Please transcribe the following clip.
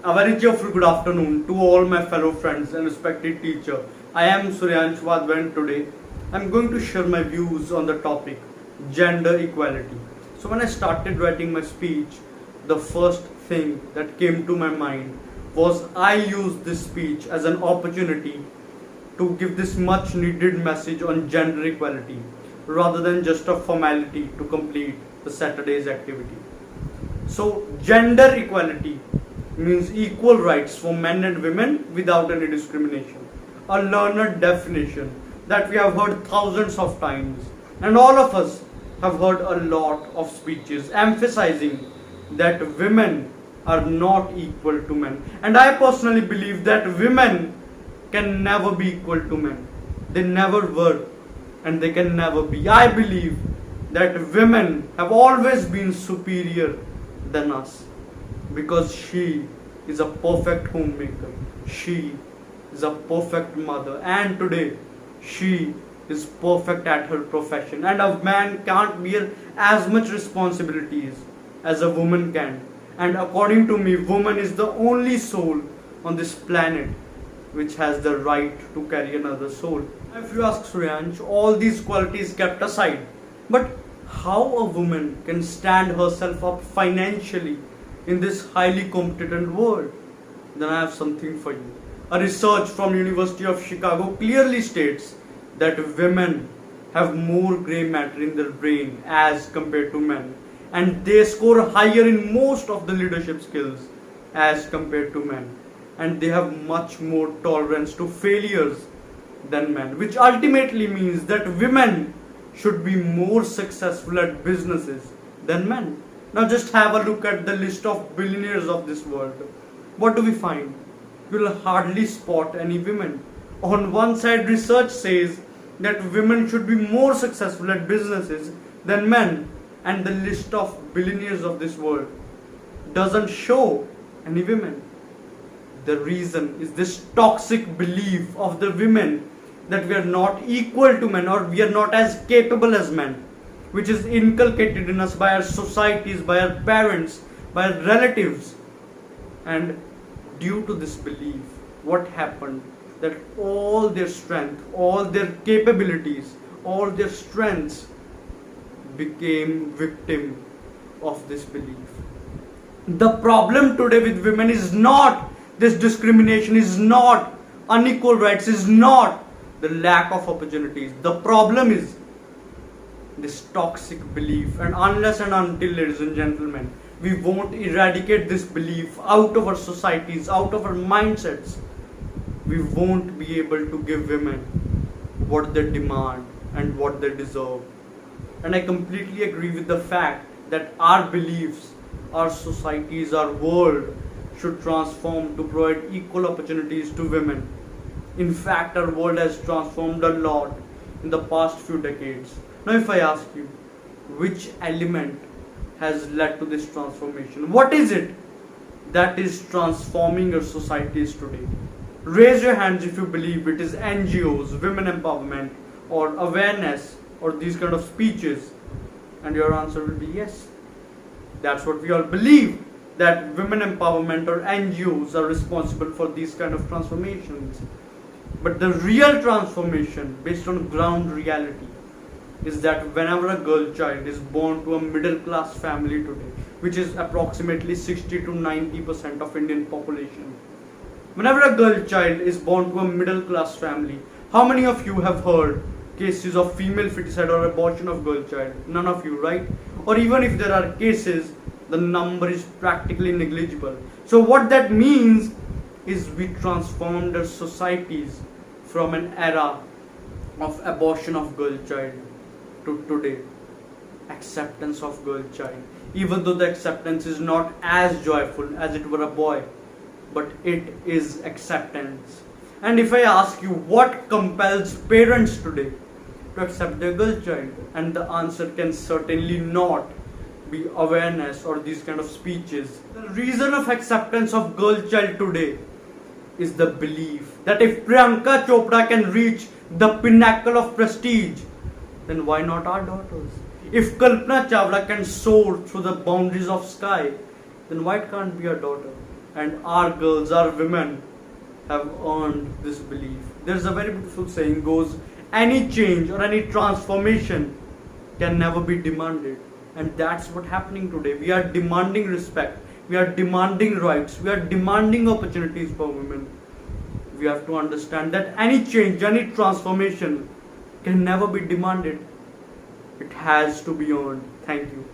A very cheerful good afternoon to all my fellow friends and respected teacher. I am Suryansh Wadhwa and today I am going to share my views on the topic gender equality. So when I started writing my speech, the first thing that came to my mind was I used this speech as an opportunity to give this much needed message on gender equality rather than just a formality to complete the Saturday's activity. So gender equality means equal rights for men and women without any discrimination. A learned definition that we have heard thousands of times, and all of us have heard a lot of speeches emphasizing that women are not equal to men. And I personally believe that women can never be equal to men. They never were and they can never be. I believe that women have always been superior than us because she is a perfect homemaker, she is a perfect mother, and today she is perfect at her profession. And a man can't bear as much responsibilities as a woman can. And according to me, woman is the only soul on this planet which has the right to carry another soul. If you ask Suryansh, all these qualities kept aside, but how a woman can stand herself up financially in this highly competitive world? Then I have something for you. A research from University of Chicago clearly states that women have more gray matter in their brain as compared to men, and they score higher in most of the leadership skills as compared to men, and they have much more tolerance to failures than men, which ultimately means that women should be more successful at businesses than men. Now just have a look at the list of billionaires of this world. What do we find? You will hardly spot any women. On one side, research says that women should be more successful at businesses than men, and the list of billionaires of this world doesn't show any women. The reason is this toxic belief of the women that we are not equal to men or we are not as capable as men, which is inculcated in us by our societies, by our parents, by our relatives. And due to this belief, what happened? That all their strength, all their capabilities, all their strengths became victim of this belief. The problem today with women is not this discrimination, is not unequal rights, is not the lack of opportunities. The problem is this toxic belief, and unless and until, ladies and gentlemen, we won't eradicate this belief out of our societies, out of our mindsets, we won't be able to give women what they demand and what they deserve. And I completely agree with the fact that our beliefs, our societies, our world should transform to provide equal opportunities to women. In fact, our world has transformed a lot in the past few decades. Now if I ask you, which element has led to this transformation? What is it that is transforming our societies today? Raise your hands if you believe it is NGOs, women empowerment, or awareness, or these kind of speeches, and your answer will be yes. That's what we all believe, that women empowerment or NGOs are responsible for these kind of transformations. But the real transformation based on ground reality is that whenever a girl child is born to a middle class family today, which is approximately 60 to 90% of Indian population, whenever a girl child is born to a middle class family, how many of you have heard cases of female feticide or abortion of girl child? None of you, right? Or even if there are cases, the number is practically negligible. So what that means is we transformed our societies from an era of abortion of girl child to today acceptance of girl child, even though the acceptance is not as joyful as it were a boy, but it is acceptance. And if I ask you what compels parents today to accept their girl child, and the answer can certainly not be awareness or these kind of speeches. The reason of acceptance of girl child today is the belief that if Priyanka Chopra can reach the pinnacle of prestige, then why not our daughters? If Kalpana Chawla can soar through the boundaries of sky, then why it can't be our daughter? and our girls, our women have earned this belief. There's a very beautiful saying goes, any change or any transformation can never be demanded. And that's what's happening today. We are demanding respect, we are demanding rights, we are demanding opportunities for women. We have to understand that any change, any transformation can never be demanded. It has to be earned. Thank you.